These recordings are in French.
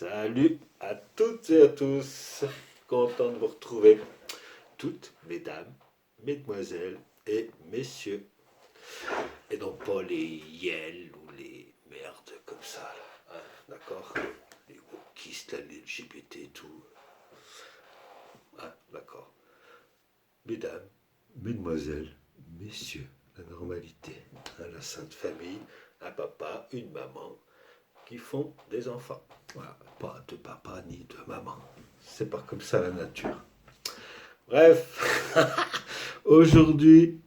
Salut à toutes et à tous, content de vous retrouver, toutes mesdames, mesdemoiselles et messieurs, et non pas les yels ou les merdes comme ça, là, hein, d'accord. Les wokistes, les LGBT et tout, hein, d'accord. Mesdames, mesdemoiselles, messieurs, la normalité, hein, la sainte famille, un papa, une maman, qui font des enfants. Voilà, pas de papa ni de maman. C'est pas comme ça la nature. Bref, aujourd'hui,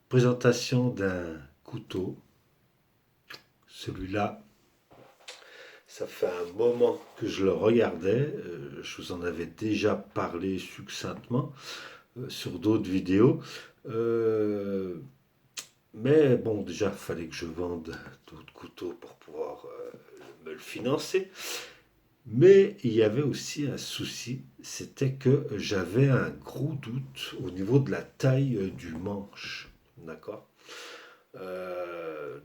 présentation d'un couteau. Celui-là, ça fait un moment que je le regardais. Je vous en avais déjà parlé succinctement sur d'autres vidéos. Euh, mais bon, déjà, il fallait que je vende d'autres couteaux pour pouvoir me le financer. Mais il y avait aussi un souci, c'était que j'avais un gros doute au niveau de la taille du manche. D'accord.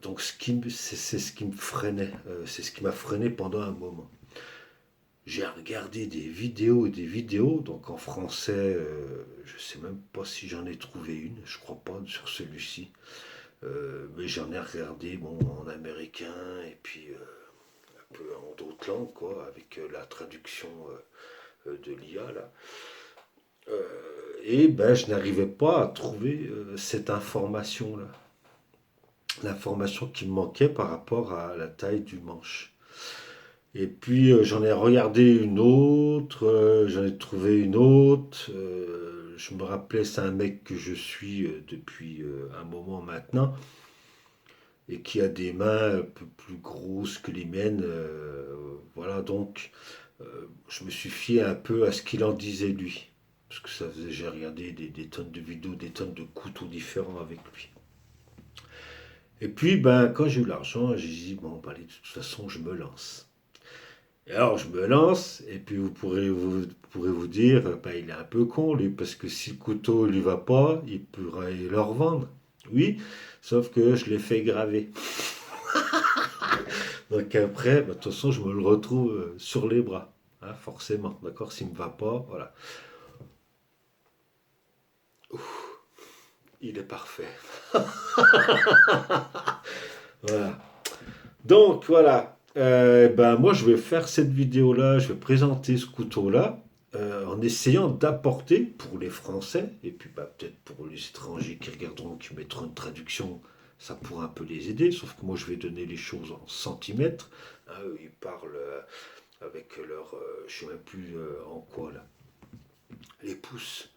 Donc c'est ce qui me freinait, c'est ce qui m'a freiné pendant un moment. J'ai regardé des vidéos et des vidéos, donc en français, je ne sais même pas si j'en ai trouvé une, je crois pas sur celui-ci. Mais j'en ai regardé bon, en américain et puis un peu en d'autres langues, quoi, avec la traduction de l'IA là. Et ben, je n'arrivais pas à trouver cette information-là. L'information qui me manquait par rapport à la taille du manche. Et puis j'en ai regardé une autre, j'en ai trouvé une autre. Je me rappelais, c'est un mec que je suis depuis un moment maintenant et qui a des mains un peu plus grosses que les miennes. Voilà, donc je me suis fié un peu à ce qu'il en disait lui. Parce que ça faisait, j'ai regardé des tonnes de vidéos, des tonnes de couteaux différents avec lui. Et puis, ben, quand j'ai eu l'argent, j'ai dit, bon, ben, allez, de toute façon, je me lance. Et alors, je me lance, et puis pourrez vous dire, ben, il est un peu con, lui, parce que si le couteau ne lui va pas, il pourrait le revendre. Oui, sauf que je l'ai fait graver. Donc après, ben, de toute façon, je me le retrouve sur les bras, hein, forcément, d'accord. S'il ne me va pas, voilà. Il est parfait. Voilà. Donc voilà. Ben moi je vais faire cette vidéo-là, je vais présenter ce couteau-là en essayant d'apporter pour les Français et puis bah, peut-être pour les étrangers qui regarderont, qui mettront une traduction, ça pourra un peu les aider. Sauf que moi je vais donner les choses en centimètres. Hein, eux, ils parlent avec leur, je sais même plus en quoi là, les pouces.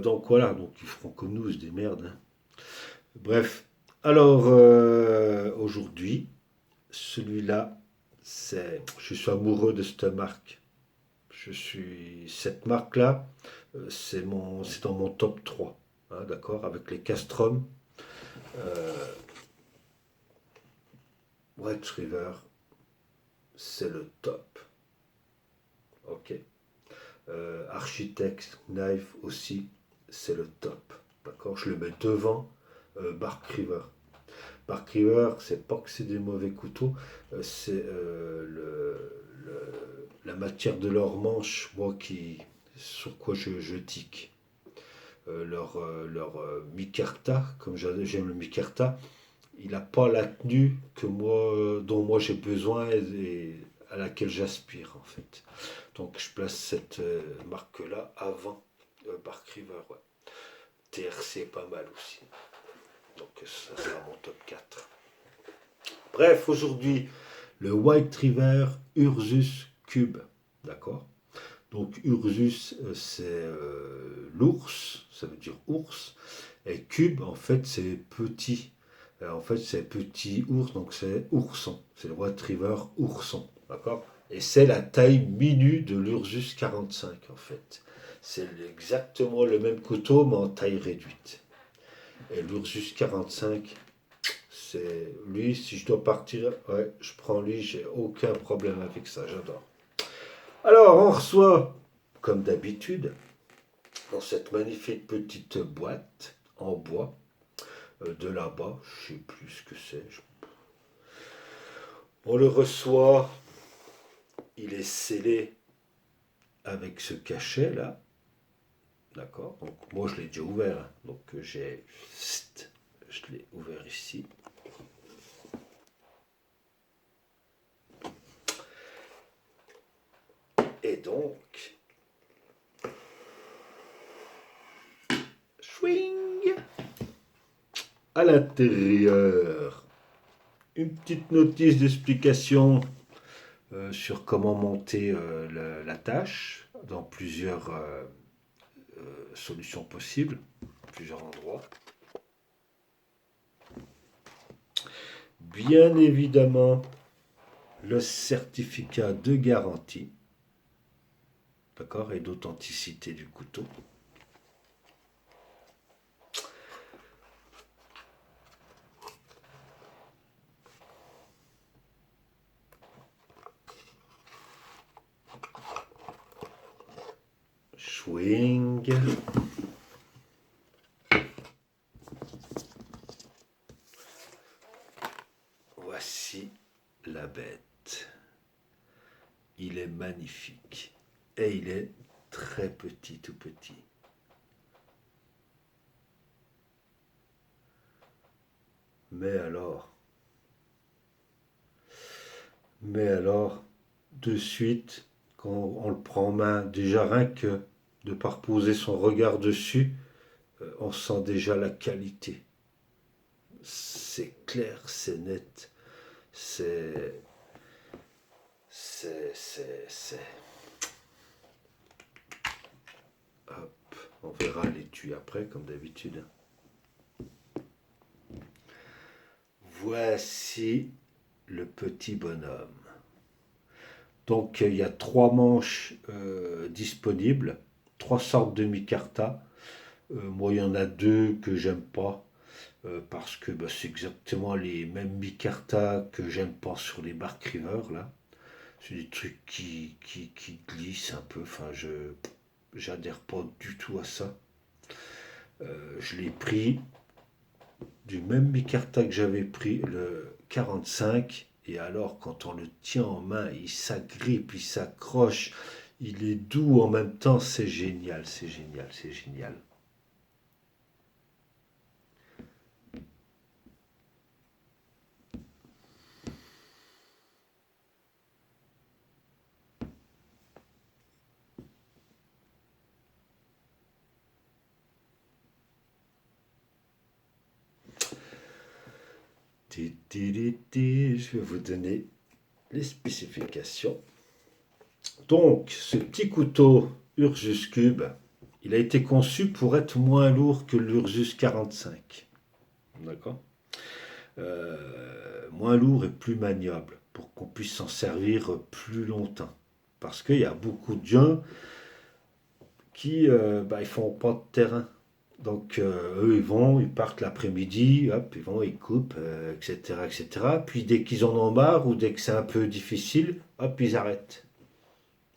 Donc voilà, donc ils feront comme nous, c'est des merdes, hein. Bref, alors aujourd'hui, celui-là, je suis amoureux de cette marque. Cette marque-là, c'est dans mon top 3, hein, d'accord, avec les Castrum, euh, White River, c'est le top. Ok. Architect Knife aussi, c'est le top. D'accord. Je le mets devant Bark River. Bark River, c'est pas que c'est des mauvais couteaux, c'est la matière de leur manche, moi qui sur quoi je tique. Leur micarta, comme j'aime le micarta, il n'a pas la tenue que moi, dont moi j'ai besoin et à laquelle j'aspire en fait. Donc je place cette marque-là avant Bark River. Ouais. TRC pas mal aussi. Donc ça sera mon top 4. Bref, aujourd'hui, le White River Ursus Cube. D'accord. Donc Ursus, c'est l'ours, ça veut dire ours. Et cube, en fait, c'est petit. En fait, c'est petit ours, donc c'est ourson. C'est le White River ourson. D'accord. Et c'est la taille minue de l'Ursus 45, en fait. C'est exactement le même couteau, mais en taille réduite. Et l'Ursus 45, c'est lui, si je dois partir, ouais, je prends lui, j'ai aucun problème avec ça, j'adore. Alors, on reçoit, comme d'habitude, dans cette magnifique petite boîte en bois, de là-bas, je sais plus ce que c'est. On le reçoit il est scellé avec ce cachet là. D'accord. Donc moi je l'ai déjà ouvert. Hein. Donc je l'ai ouvert ici. Et donc, swing à l'intérieur. Une petite notice d'explication sur comment monter la tâche dans plusieurs solutions possibles, plusieurs endroits. Bien évidemment, le certificat de garantie, d'accord, et d'authenticité du couteau. Swing. Voici la bête. Il est magnifique. Et il est très petit, tout petit. Mais alors, de suite, quand on le prend en main, déjà rien que de par poser son regard dessus, on sent déjà la qualité. C'est clair, c'est net, c'est... C'est... Hop, on verra l'étui après, comme d'habitude. Voici le petit bonhomme. Donc il y a 3 manches disponibles, 3 sortes de micarta. Moi il y en a 2 que j'aime pas parce que c'est exactement les mêmes micarta que j'aime pas sur les Bark River là. C'est des trucs qui glissent un peu. Enfin j'adhère pas du tout à ça. Je l'ai pris du même micarta que j'avais pris le 45. Et alors, quand on le tient en main, il s'agrippe, il s'accroche, il est doux en même temps. C'est génial, c'est génial, c'est génial. Je vais vous donner les spécifications. Donc, ce petit couteau Ursus Cube, il a été conçu pour être moins lourd que l'Ursus 45. D'accord. Moins lourd et plus maniable pour qu'on puisse s'en servir plus longtemps. Parce qu'il y a beaucoup de gens qui ils font pas de terrain. Donc eux ils partent l'après-midi, hop, ils coupent, etc., etc. Puis dès qu'ils en ont marre ou dès que c'est un peu difficile, hop, ils arrêtent.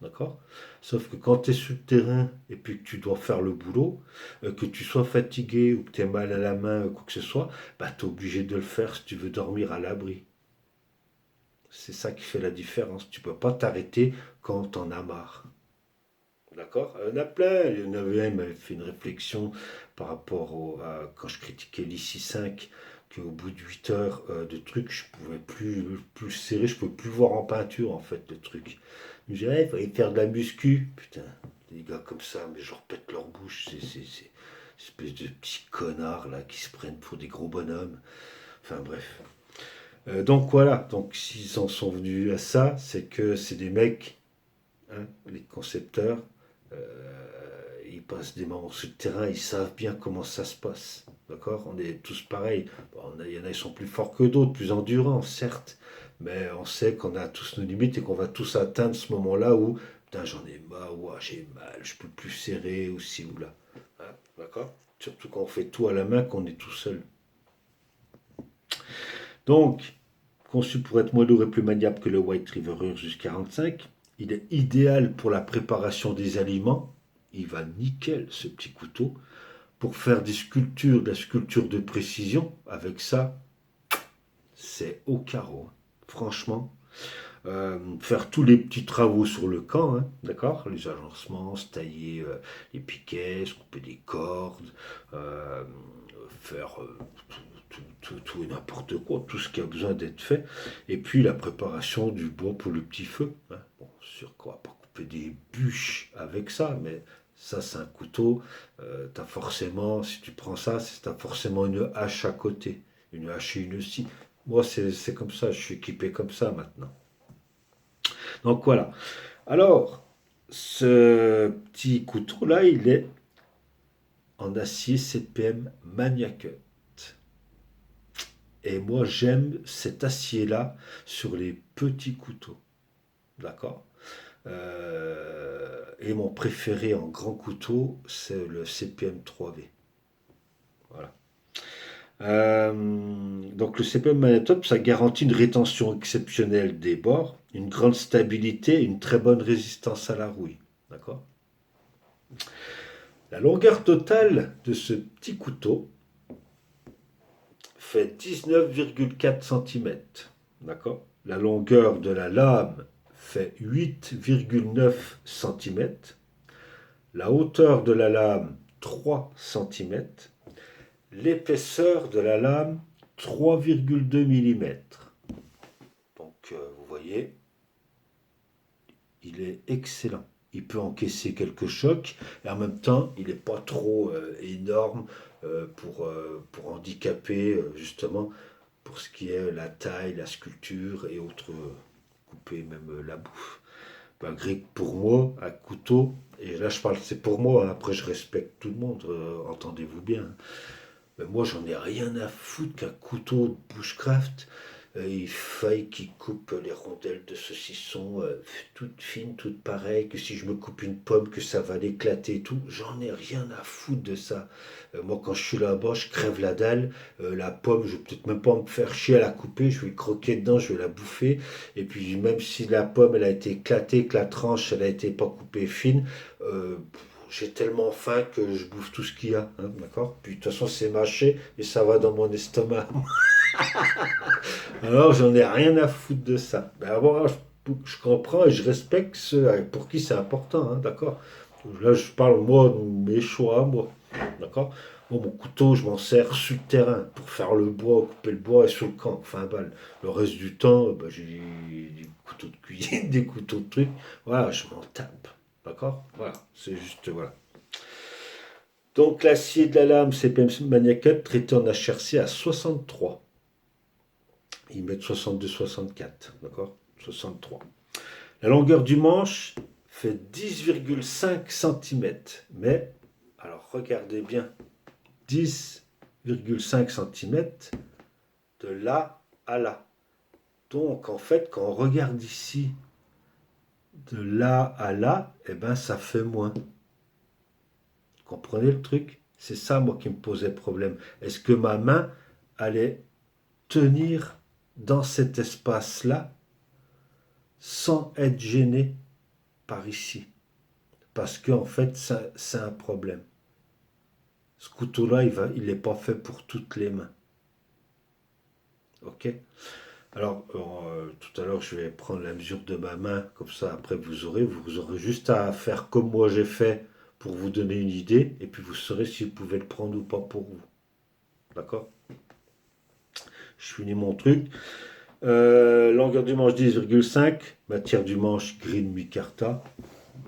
D'accord. Sauf que quand tu es sur le terrain et puis que tu dois faire le boulot, que tu sois fatigué ou que tu aies mal à la main ou quoi que ce soit, tu es obligé de le faire si tu veux dormir à l'abri. C'est ça qui fait la différence. Tu peux pas t'arrêter quand t'en as marre. D'accord. Il y en a plein. Il y en avait un, il m'avait fait une réflexion par rapport quand je critiquais l'ICI 5, qu'au bout de 8 heures de trucs, je pouvais plus serrer, je pouvais plus voir en peinture en fait le truc. Je me disais, ouais, il fallait faire de la muscu. Putain, des gars comme ça, mais je repète leur bouche, c'est espèce de petits connards là qui se prennent pour des gros bonhommes. Enfin bref. Donc voilà, donc s'ils en sont venus à ça, c'est que c'est des mecs, hein, les concepteurs, ils passent des moments sur le terrain, ils savent bien comment ça se passe. D'accord. On est tous pareils. Bon, il y en a qui sont plus forts que d'autres, plus endurants, certes. Mais on sait qu'on a tous nos limites et qu'on va tous atteindre ce moment-là où, putain, j'en ai marre, ouah, j'ai mal, je peux plus serrer, ou ci ou là. Hein, d'accord. Surtout quand on fait tout à la main, qu'on est tout seul. Donc, conçu pour être moins lourd et plus maniable que le White River Ursus 45, il est idéal pour la préparation des aliments. Il va nickel ce petit couteau pour faire des sculptures, de la sculpture de précision. Avec ça, c'est au carreau. Franchement, faire tous les petits travaux sur le camp, hein, d'accord? Les agencements, se tailler les piquets, se couper des cordes, euh, faire tout et n'importe quoi, tout ce qui a besoin d'être fait. Et puis la préparation du bois pour le petit feu. Hein. Bon, sûr qu'on va pas couper des bûches avec ça, mais ça c'est un couteau. T'as forcément, si tu prends ça, t'as forcément une hache à côté. Une hache et une scie. Moi c'est comme ça, je suis équipé comme ça maintenant. Donc voilà. Alors, ce petit couteau-là, il est en acier CPM Maniacut. Et moi, j'aime cet acier-là sur les petits couteaux. D'accord. Et mon préféré en grand couteau, c'est le CPM 3V. Voilà. Donc le CPM Manitop, ça garantit une rétention exceptionnelle des bords, une grande stabilité et une très bonne résistance à la rouille. D'accord. La longueur totale de ce petit couteau fait 19,4 cm. D'accord. La longueur de la lame fait 8,9 cm. La hauteur de la lame 3 cm. L'épaisseur de la lame 3,2 mm. Donc vous voyez, il est excellent. Il peut encaisser quelques chocs et en même temps, il n'est pas trop énorme pour handicaper justement pour ce qui est la taille, la sculpture et autres, couper même la bouffe. Malgré que pour moi, un couteau, et là je parle, c'est pour moi, hein, après je respecte tout le monde, entendez-vous bien. Mais moi j'en ai rien à foutre qu'un couteau de bushcraft, il faille qu'il coupe les rondelles de saucisson toutes fines, toutes pareilles, que si je me coupe une pomme, que ça va l'éclater et tout. J'en ai rien à foutre de ça. Moi, quand je suis là-bas, je crève la dalle. La pomme, je vais peut-être même pas me faire chier à la couper. Je vais croquer dedans, je vais la bouffer. Et puis, même si la pomme, elle a été éclatée, que la tranche, elle a été pas coupée fine, j'ai tellement faim que je bouffe tout ce qu'il y a. Hein, d'accord. Puis, de toute façon, c'est mâché et ça va dans mon estomac. Alors, j'en ai rien à foutre de ça. Ben, bon, je comprends et je respecte ceux pour qui c'est important, hein, d'accord. Là, je parle, moi, de mes choix, moi, d'accord. Moi, mon couteau, je m'en sers sur le terrain pour faire le bois, couper le bois et sur le camp, enfin, balle. Le reste du temps, ben, j'ai des couteaux de cuisine, des couteaux de trucs. Voilà, je m'en tape, d'accord. Voilà, c'est juste, voilà. Donc, l'acier de la lame CPM Maniacat traité en HRC à 63. Ils mettent 62-64, d'accord. 63. La longueur du manche fait 10,5 cm. Mais, alors regardez bien, 10,5 cm de là à là. Donc en fait, quand on regarde ici, de là à là, eh ben ça fait moins. Vous comprenez le truc? C'est ça, moi, qui me posait problème. Est-ce que ma main allait tenir dans cet espace-là sans être gêné par ici? Parce qu'en fait, c'est un problème. Ce couteau-là, il n'est pas fait pour toutes les mains. Ok. Alors, tout à l'heure, je vais prendre la mesure de ma main, comme ça, après, vous aurez juste à faire comme moi j'ai fait pour vous donner une idée, et puis vous saurez si vous pouvez le prendre ou pas pour vous. D'accord. Je finis mon truc. Longueur du manche 10,5. Matière du manche green micarta.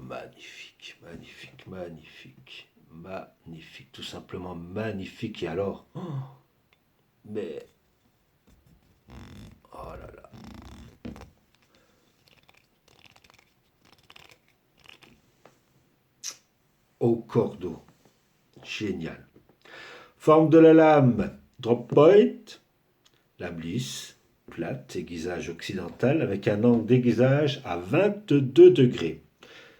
Magnifique, magnifique, magnifique. Magnifique, tout simplement magnifique. Et alors, mais, oh là là. Au cordeau. Génial. Forme de la lame. Drop point. Lame lisse, plate, aiguisage occidental avec un angle d'aiguisage à 22 degrés.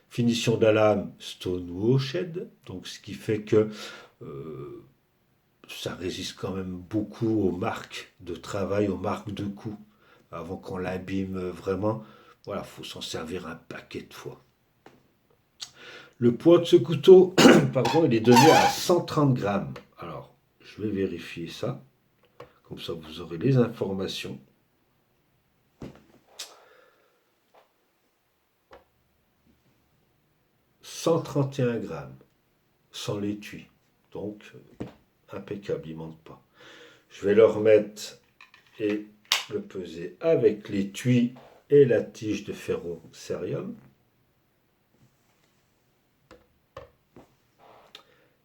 Finition de la lame stone washed, donc ce qui fait que ça résiste quand même beaucoup aux marques de travail, aux marques de coups. Avant qu'on l'abîme vraiment, voilà, il faut s'en servir un paquet de fois. Le poids de ce couteau, pardon, il est donné à 130 grammes. Alors, je vais vérifier ça. Comme ça, vous aurez les informations. 131 grammes, sans l'étui. Donc, impeccable, il ne manque pas. Je vais le remettre et le peser avec l'étui et la tige de ferrocérium.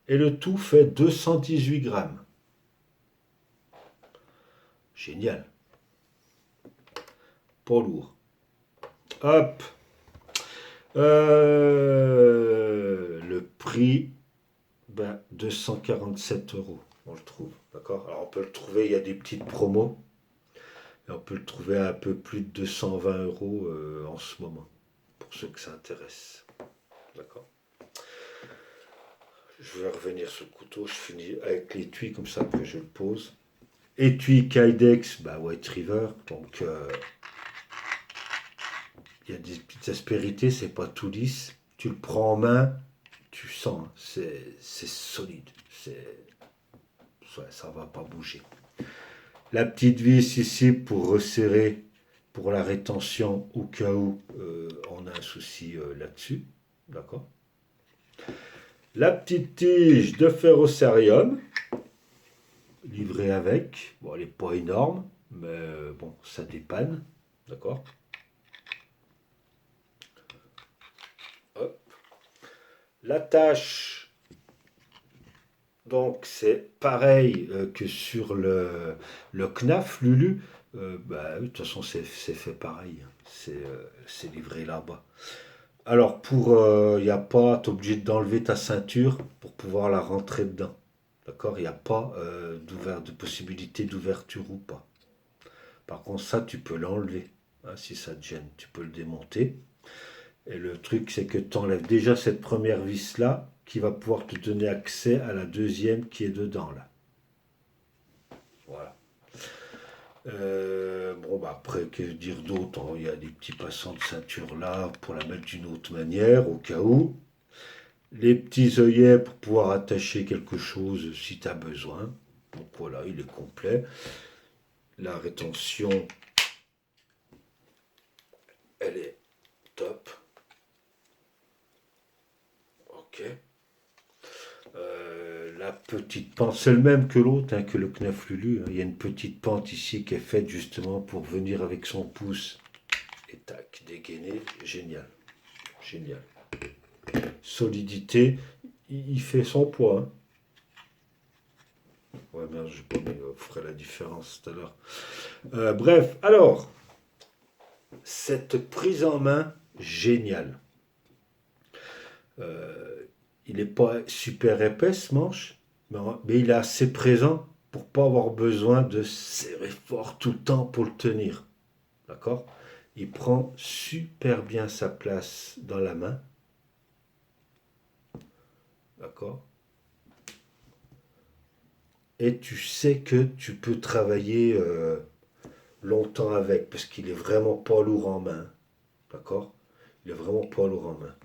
Et le tout fait 218 grammes. Génial. Pas lourd. Hop. Le prix, 247 euros, on le trouve. D'accord. Alors on peut le trouver, il y a des petites promos. Et on peut le trouver à un peu plus de 220 euros en ce moment, pour ceux que ça intéresse. D'accord. Je vais revenir sur le couteau, je finis avec l'étui comme ça, après je le pose. Étui Kydex, White River, donc il y a des petites aspérités, c'est pas tout lisse. Tu le prends en main, tu sens, hein, c'est solide, ça va pas bouger. La petite vis ici pour resserrer, pour la rétention au cas où on a un souci là-dessus, d'accord. La petite tige de ferrocérium, livrée avec, bon elle n'est pas énorme, mais bon ça dépanne, d'accord. L'attache, donc c'est pareil que sur le CNAF Lulu. Oui, de toute façon c'est fait pareil, hein. C'est livré là-bas. Alors pour, il n'y a pas, tu es obligé d'enlever ta ceinture pour pouvoir la rentrer dedans. D'accord. Il n'y a pas de possibilité d'ouverture ou pas. Par contre ça tu peux l'enlever, hein, si ça te gêne, tu peux le démonter. Et le truc, c'est que tu enlèves déjà cette première vis-là, qui va pouvoir te donner accès à la deuxième qui est dedans, là. Voilà. Après, que dire d'autre, hein. Il y a des petits passants de ceinture là, pour la mettre d'une autre manière, au cas où. Les petits œillets pour pouvoir attacher quelque chose si tu as besoin. Donc voilà, il est complet. La rétention, elle est top. Ok. La petite pente, c'est le même que l'autre, hein, que le Knaf Lulu, hein. Il y a une petite pente ici qui est faite justement pour venir avec son pouce et tac, dégainer. Génial. Génial. Solidité, il fait son poids, hein. Ouais, bien, je ferai la différence tout à l'heure. Bref, alors, cette prise en main, géniale. Il n'est pas super épais ce manche, mais il est assez présent pour pas avoir besoin de serrer fort tout le temps pour le tenir. D'accord. Il prend super bien sa place dans la main. D'accord. Et tu sais que tu peux travailler longtemps avec, parce qu'il est vraiment pas lourd en main. D'accord. Il est vraiment pas lourd en main.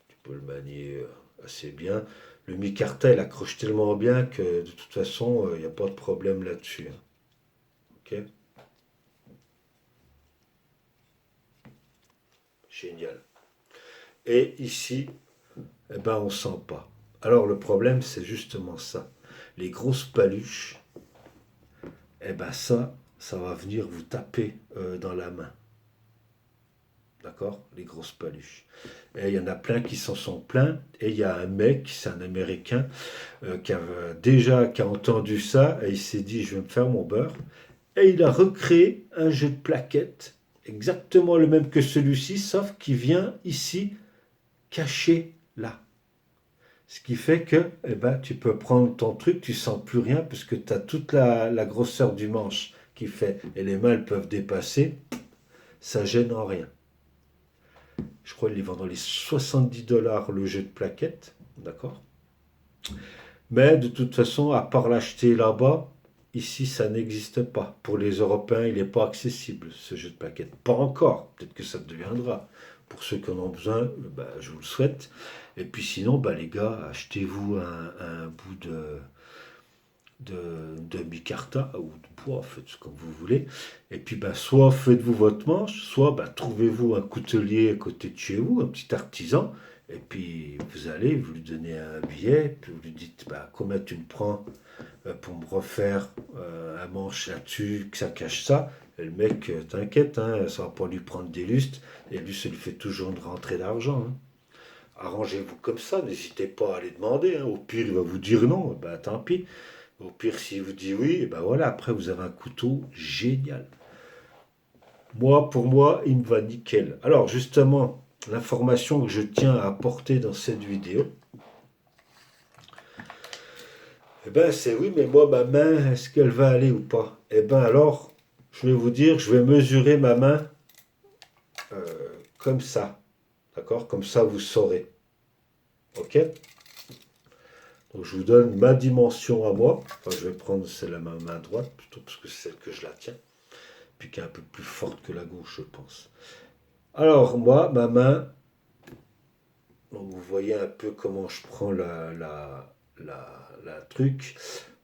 Tu peux le manier assez bien. Le micarta, il accroche tellement bien que de toute façon, il n'y a pas de problème là-dessus, hein. Ok. Génial. Et ici, on ne sent pas. Alors le problème, c'est justement ça. Les grosses paluches, ça va venir vous taper dans la main. D'accord. Les grosses paluches. Et il y en a plein qui s'en sont plaints. Et il y a un mec, c'est un Américain, qui a entendu ça, et il s'est dit, je vais me faire mon beurre. Et il a recréé un jeu de plaquettes, exactement le même que celui-ci, sauf qu'il vient ici, caché là. Ce qui fait que tu peux prendre ton truc, tu sens plus rien, parce que tu as toute la grosseur du manche qui fait, et les mains elles peuvent dépasser, ça gêne en rien. Je crois qu'il est vendu dans les 70 $ le jeu de plaquettes, d'accord. Mais de toute façon, à part l'acheter là-bas, ici ça n'existe pas. Pour les Européens, il n'est pas accessible ce jeu de plaquettes. Pas encore, peut-être que ça deviendra. Pour ceux qui en ont besoin, je vous le souhaite. Et puis sinon, les gars, achetez-vous un bout de micarta ou de bois, faites comme vous voulez. Et puis soit faites-vous votre manche, soit trouvez-vous un coutelier à côté de chez vous, un petit artisan, et puis vous allez, vous lui donnez un billet, puis vous lui dites combien tu me prends pour me refaire un manche là-dessus, que ça cache ça. Et le mec, t'inquiète, hein, ça va pas lui prendre des lustres, et lui, ça lui fait toujours une rentrée d'argent. Hein. Arrangez-vous comme ça, n'hésitez pas à aller demander. Hein. Au pire, il va vous dire non, tant pis. Au pire, s'il vous dit oui, et voilà, après vous avez un couteau génial. Moi, pour moi, il me va nickel. Alors, justement, l'information que je tiens à apporter dans cette vidéo, c'est oui, mais moi, ma main, est-ce qu'elle va aller ou pas? Alors, je vais vous dire, je vais mesurer ma main comme ça. D'accord? Comme ça, vous saurez. Ok? Donc, je vous donne ma dimension à moi. Enfin, je vais prendre celle à ma main droite, plutôt, parce que c'est celle que je la tiens. Puis qui est un peu plus forte que la gauche, je pense. Alors, moi, ma main, donc vous voyez un peu comment je prends la truc.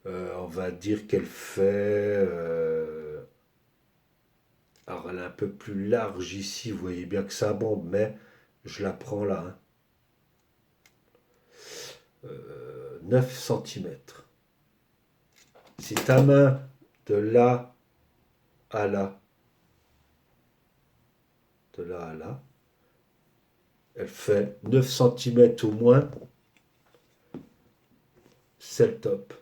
On va dire qu'elle fait... alors, elle est un peu plus large ici, vous voyez bien que ça bombe, mais je la prends là. Hein. 9 cm. Si ta main de là à là, de là à là, elle fait 9 cm au moins, c'est le top.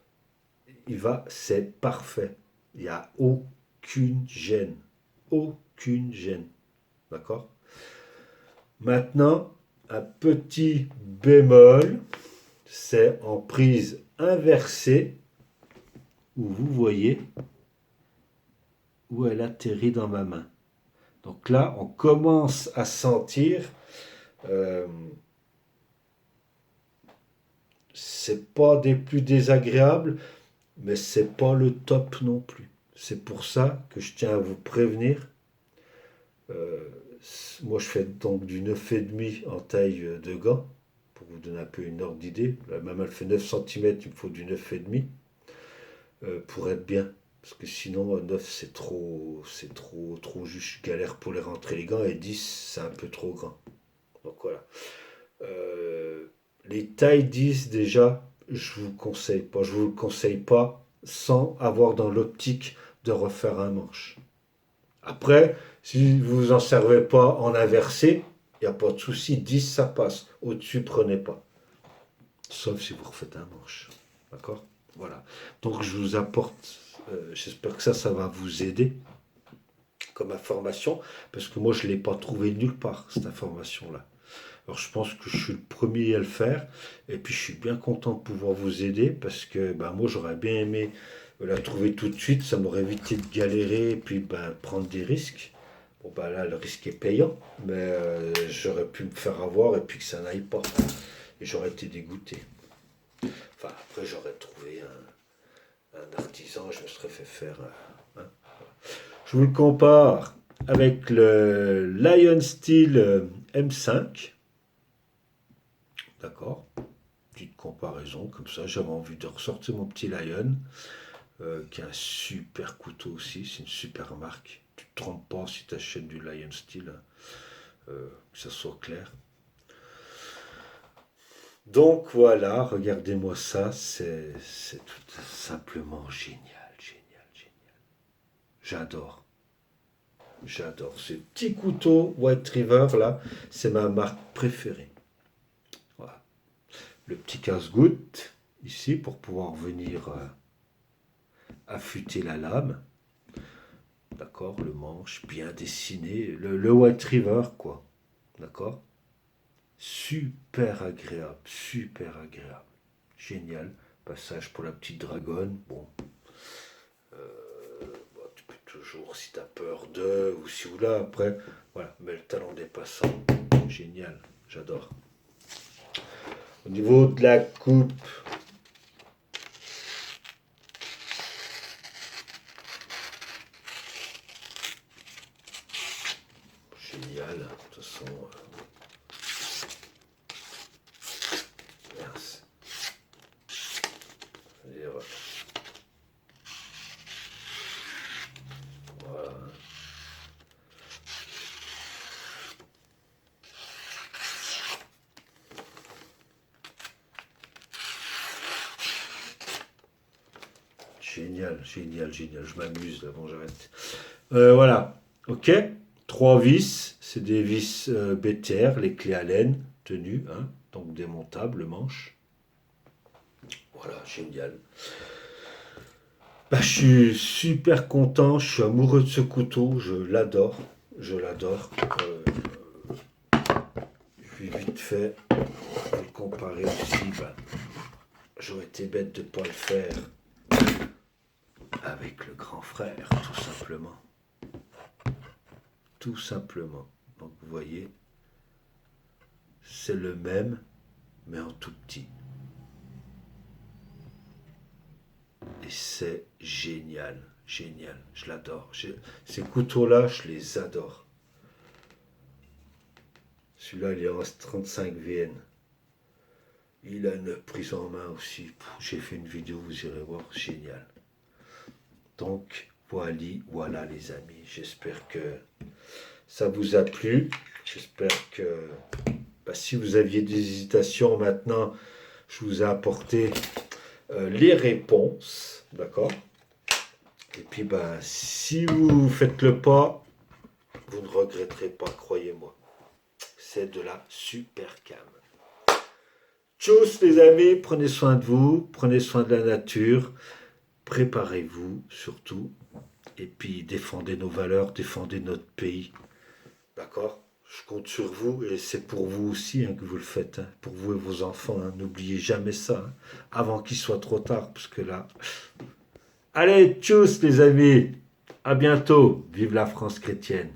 C'est parfait. Il n'y a aucune gêne. Aucune gêne. D'accord? Maintenant, un petit bémol, c'est en prise inversée, où vous voyez où elle atterrit dans ma main. Donc là, on commence à sentir, euh, c'est pas des plus désagréables, mais c'est pas le top non plus. C'est pour ça que je tiens à vous prévenir. Euh, Moi, je fais donc du 9,5 en taille de gant, pour vous donner un peu une ordre d'idée. La maman elle fait 9 cm, il me faut du 9,5 pour être bien. Parce que sinon, 9 trop juste. Je galère pour les rentrer les gants, et 10, c'est un peu trop grand. Donc voilà. Euh, les tailles 10, déjà, je vous conseille pas. Je vous le conseille pas sans avoir dans l'optique de refaire un manche. Après, si vous vous en servez pas en inversé, il n'y a pas de souci. 10, ça passe. Au-dessus, prenez pas. Sauf si vous refaites un manche. D'accord? Voilà. Donc, je vous apporte, j'espère que ça va vous aider comme information, parce que moi, je ne l'ai pas trouvé nulle part, cette information-là. Alors, je pense que je suis le premier à le faire, et puis je suis bien content de pouvoir vous aider, parce que moi, j'aurais bien aimé la trouver tout de suite, ça m'aurait évité de galérer, et puis prendre des risques. Bon, là, le risque est payant, mais j'aurais pu me faire avoir, et puis que ça n'aille pas. Et j'aurais été dégoûté. Enfin, après, j'aurais trouvé un artisan, je me serais fait faire. Hein. Je vous le compare avec le Lion Steel M5. D'accord? Petite comparaison, comme ça, j'avais envie de ressortir mon petit Lion, qui est un super couteau aussi, c'est une super marque. Tu ne te trompes pas si tu achètes du Lion Steel, que ça soit clair. Donc voilà, regardez-moi ça, c'est tout simplement génial, génial, génial. J'adore. J'adore. Ce petit couteau White River là, c'est ma marque préférée. Voilà. Le petit casse-goutte ici pour pouvoir venir affûter la lame. D'accord, le manche bien dessiné. Le White River quoi. D'accord. Super agréable, super agréable. Génial. Passage pour la petite dragonne. Bon. Tu peux toujours, si tu as peur de, ou si ou là, après, voilà, mais le talon dépassant, génial, j'adore. Au niveau de la coupe, génial, de toute façon, mince. génial, génial, génial. Je m'amuse là, bon, j'arrête. Voilà, ok. 3 vis, c'est des vis BTR, les clés Allen, tenues, hein, donc démontables, le manche. Voilà, génial. Bah, je suis super content, je suis amoureux de ce couteau, je l'adore, je l'adore. Puis vite fait, pour le comparer aussi, bah, j'aurais été bête de ne pas le faire avec le grand frère, tout simplement. Tout simplement. Donc vous voyez, c'est le même, mais en tout petit. Et c'est génial, génial. Je l'adore. Ces couteaux-là, je les adore. Celui-là, il est en 35 VN. Il a une prise en main aussi. J'ai fait une vidéo, vous irez voir, génial. Donc, voilà les amis. J'espère que ça vous a plu. J'espère que si vous aviez des hésitations maintenant, je vous ai apporté les réponses. D'accord? Et puis, si vous faites le pas, vous ne regretterez pas, croyez-moi. C'est de la super cam. Tchuss les amis, prenez soin de vous, prenez soin de la nature, préparez-vous surtout, et puis défendez nos valeurs, défendez notre pays. D'accord? Je compte sur vous, et c'est pour vous aussi que vous le faites, hein, pour vous et vos enfants. Hein. N'oubliez jamais ça, hein, avant qu'il soit trop tard, parce que là... Allez, tchuss les amis, à bientôt, vive la France chrétienne.